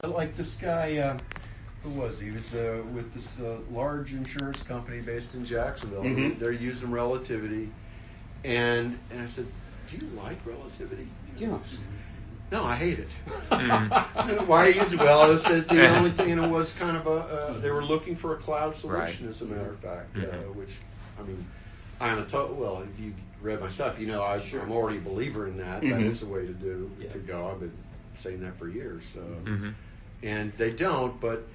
Like this guy, who was he? He was with this large insurance company based in Jacksonville. Mm-hmm. They're using relativity, and I said, "Do you like relativity?" "Yes." "No, I hate it." "Why are you using it?" "Well, it was the only thing, and it was kind of they were looking for a cloud solution, as a matter of fact, which, I mean, I'm a total. Well, if you've read my stuff, you know I'm already a believer in that. That is the way to go. I've been saying that for years. And they don't, but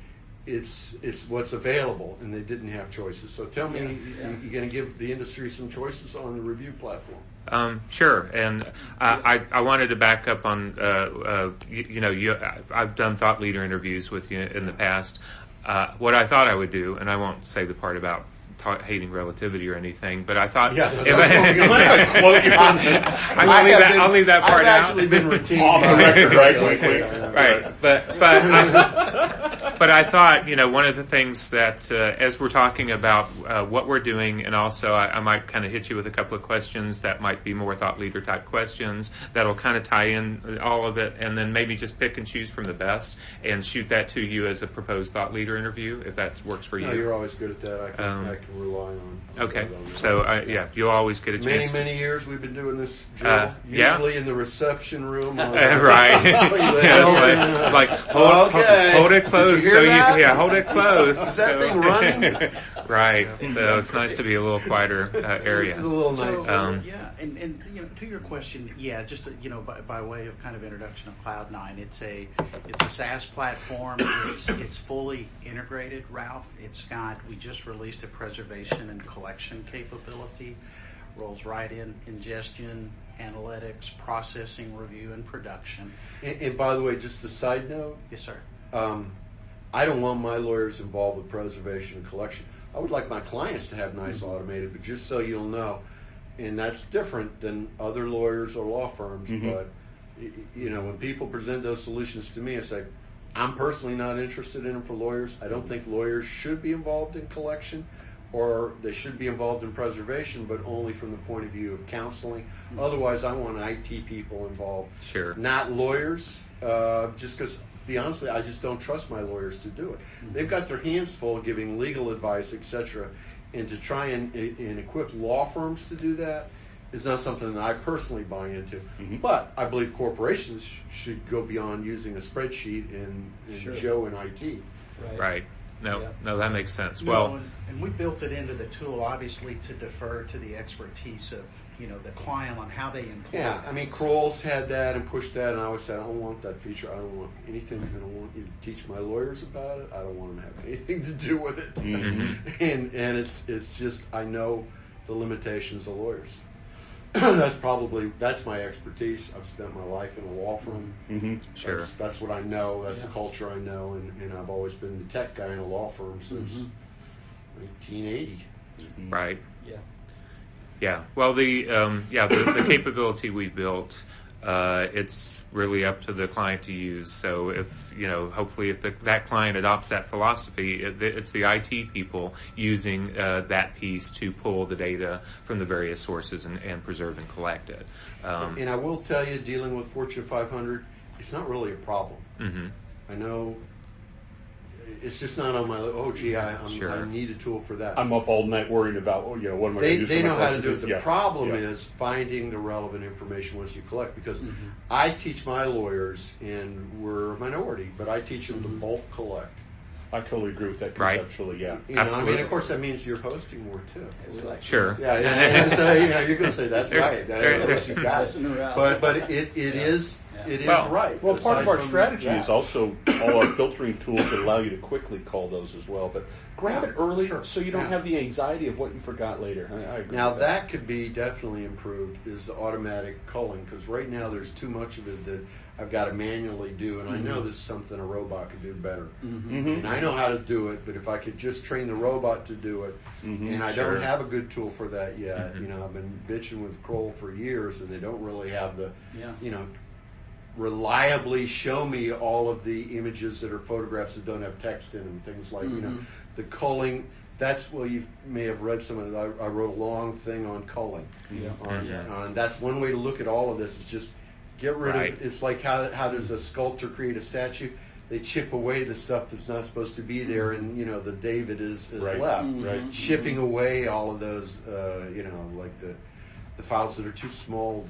it's what's available, and they didn't have choices. So tell me, you're going to give the industry some choices on the review platform? Sure, and I wanted to back up on, I've done thought leader interviews with you in the past. What I thought I would do, and I won't say the part about hating relativity or anything, but I thought I'll leave that part out. I've actually been retained off the record, right? But I thought, one of the things that as we're talking about what we're doing, and also I might kind of hit you with a couple of questions that might be more thought leader type questions that'll kind of tie in all of it, and then maybe just pick and choose from the best and shoot that to you as a proposed thought leader interview, if that works for you. No, you're always good at that. I can rely on. Okay, so you'll always get a chance. Many years we've been doing this, Joe. Usually in the reception room. Right. It's like hold it close. Hold it close. Is that thing running? Right. So it's nice to be a little quieter area. It's a little nice. And to your question, just by way of kind of introduction of Cloud9, it's a SaaS platform. It's fully integrated, Ralph. We just released a preservation and collection capability. Rolls right in ingestion, analytics, processing, review, and production. And by the way, just a side note. Yes, sir. I don't want my lawyers involved with preservation and collection. I would like my clients to have nice automated, but just so you'll know, and that's different than other lawyers or law firms, but when people present those solutions to me, I say, I'm personally not interested in them for lawyers. I don't think lawyers should be involved in collection, or they should be involved in preservation, but only from the point of view of counseling. Otherwise, I want IT people involved, not lawyers, just because, to be honest with you, I just don't trust my lawyers to do it. They've got their hands full giving legal advice, etc., and to try and equip law firms to do that is not something that I personally buy into. But I believe corporations should go beyond using a spreadsheet and Joe in IT. Right. No, that makes sense. And we built it into the tool, obviously, to defer to the expertise of the client on how they employ. Yeah, I mean, Kroll's had that and pushed that, and I always said, I don't want that feature. I don't want anything. I don't want you to teach my lawyers about it. I don't want them to have anything to do with it. And it's just, I know the limitations of lawyers. That's my expertise. I've spent my life in a law firm. That's what I know. That's the culture I know, and I've always been the tech guy in a law firm since 1980. Right. Yeah. Well, the capability we built, it's really up to the client to use. So if hopefully if that client adopts that philosophy, it's the IT people using that piece to pull the data from the various sources and preserve and collect it. And I will tell you, dealing with Fortune 500, it's not really a problem. I know. It's just not on my. I need a tool for that. I'm up all night worrying about. What am I going to do? They know how to do it. The problem is finding the relevant information once you collect. Because I teach my lawyers, and we're a minority, but I teach them to bulk collect. I totally agree with that conceptually. Right. I mean, of course, that means you're posting more too. Sure. And so you're going to say that's right. That's you got it. But it is. It is right. Well, part of our strategy is also all our filtering tools that allow you to quickly call those as well. But grab it early so you don't have the anxiety of what you forgot later. I agree now with that could be definitely improved is the automatic culling, because right now there's too much of it that I've got to manually do, and I know this is something a robot could do better. And I know how to do it, but if I could just train the robot to do it, and I don't have a good tool for that yet. I've been bitching with Kroll for years, and they don't really have the, reliably show me all of the images that are photographs that don't have text in them, things like, the culling. That's, you may have read some of it. I wrote a long thing on culling. On that's one way to look at all of this, is just get rid of, it's like how does a sculptor create a statue? they chip away the stuff that's not supposed to be there, and the David is Right. left, Right. chipping away all of those, like the files that are too small,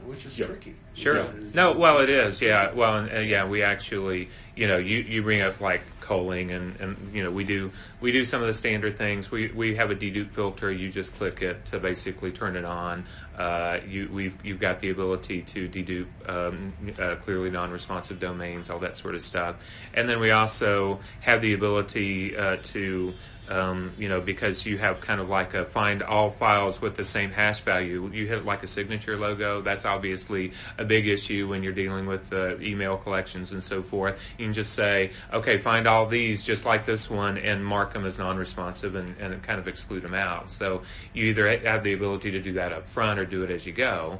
which is tricky. Sure. Yeah. No, well, it is. Yeah. Well, and we actually, you bring up like culling, and we do some of the standard things. We have a dedupe filter. You just click it to basically turn it on. You've got the ability to dedupe clearly non-responsive domains, all that sort of stuff. And then we also have the ability to because you have kind of like a find all files with the same hash value. You hit like a signature logo. That's obviously a big issue when you're dealing with email collections and so forth. You can just say, okay, find all these just like this one and mark them as non-responsive and kind of exclude them out. So you either have the ability to do that up front or do it as you go.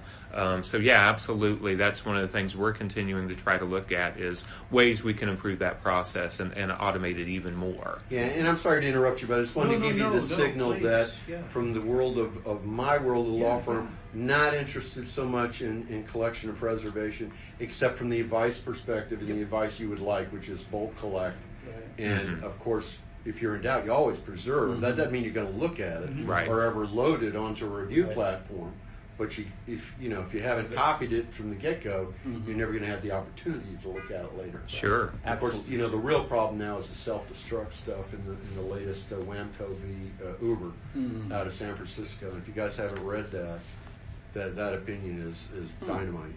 So yeah, absolutely. That's one of the things we're continuing to try to look at is ways we can improve that process and automate it even more. Yeah, and I'm sorry to interrupt you, but I just wanted to give you the signal please. that Yeah. from the world of my world of the law firm, not interested so much in collection and preservation, except from the advice perspective and the advice you would like, which is bulk collect. Right. And of course, if you're in doubt, you always preserve. That doesn't mean you're going to look at it Right. or ever load it onto a review platform. But if you haven't copied it from the get-go, you're never going to have the opportunity to look at it later. Sure. Of course, the real problem now is the self-destruct stuff in the latest WAMCO v. Uber out of San Francisco. And if you guys haven't read that opinion is dynamite.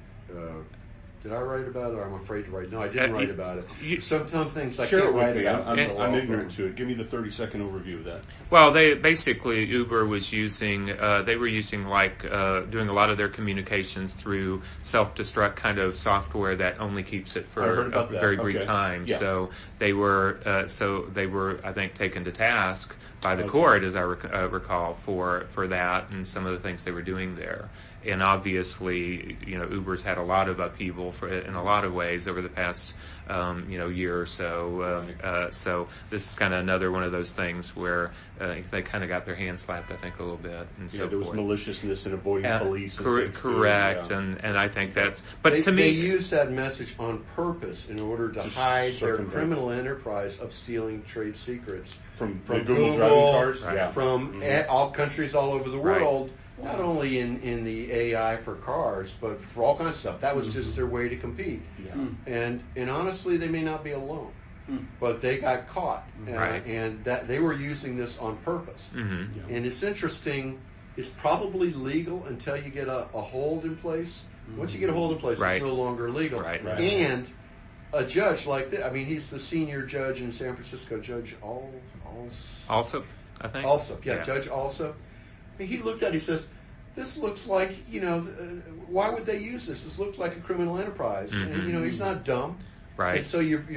Did I write about it, or I'm afraid to write? No, I didn't write about it. Some things I Share can't it with write me. about. I'm ignorant to it. Give me the 30-second overview of that. Well, they basically Uber was using they were using doing a lot of their communications through self-destruct kind of software that only keeps it for a very brief time. Yeah. So they were I think taken to task by the court, as I recall, for that and some of the things they were doing there. And obviously, Uber's had a lot of upheaval in a lot of ways over the past, year or so. So this is kind of another one of those things where they kind of got their hands slapped, I think, a little bit. And so there was maliciousness in avoiding police. Correct. And I think that's. But to they me, use that message on purpose in order to hide their criminal enterprise of stealing trade secrets from Google driving cars, from all countries all over the world. Not only in the AI for cars, but for all kinds of stuff. That was just their way to compete. And honestly, they may not be alone, but they got caught, and that they were using this on purpose. And it's interesting. It's probably legal until you get a hold in place. Once you get a hold in place, it's no longer legal. And a judge like that, I mean, he's the senior judge in San Francisco, Judge Alsop, I think. Alsop, Judge Alsop. He looked at it, he says, this looks like, why would they use this? This looks like a criminal enterprise. And, he's not dumb. Right. And so you've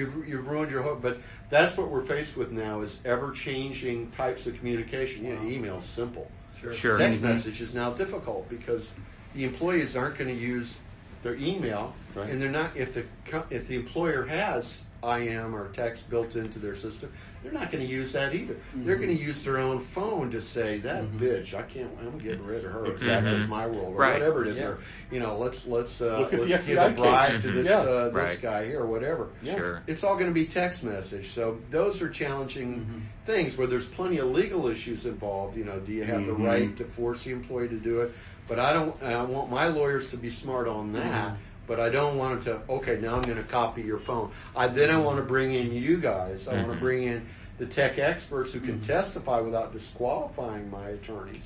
ruined your hope. But that's what we're faced with now is ever-changing types of communication. Email's simple. Sure. Text message is now difficult because the employees aren't going to use their email. And they're not, if the employer has IM or text built into their system, they're not going to use that either. They're going to use their own phone to say that bitch. I'm getting rid of her. That's my role, or whatever it is. Or let's give a bribe to this guy here, or whatever. Sure. It's all going to be text message. So those are challenging things where there's plenty of legal issues involved. Do you have the right to force the employee to do it? But I want my lawyers to be smart on that. But I don't want them to, okay, now I'm going to copy your phone. Then I want to bring in you guys. I want to bring in the tech experts who can testify without disqualifying my attorneys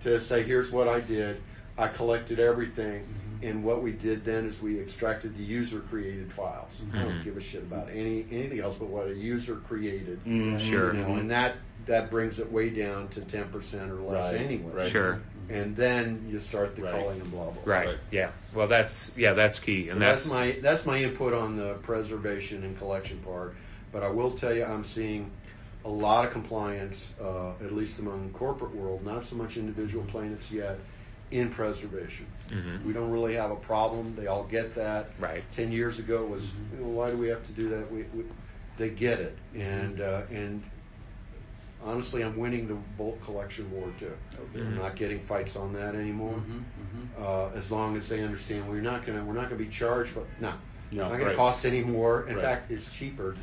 to say, here's what I did. I collected everything. And what we did then is we extracted the user-created files. I don't give a shit about anything else but what a user created. Sure. And that brings it way down to 10% or less anyway. Sure. And then you start the calling and blah blah. Right. Yeah. Well, that's key, and so that's my input on the preservation and collection part. But I will tell you, I'm seeing a lot of compliance, at least among the corporate world, not so much individual plaintiffs yet, in preservation. We don't really have a problem. They all get that. Right. 10 years ago it was, why do we have to do that? They get it, and honestly, I'm winning the bulk collection war too. I'm not getting fights on that anymore. As long as they understand we're not going to be charged. But now, Not going to cost any more. In Right. fact, it's cheaper to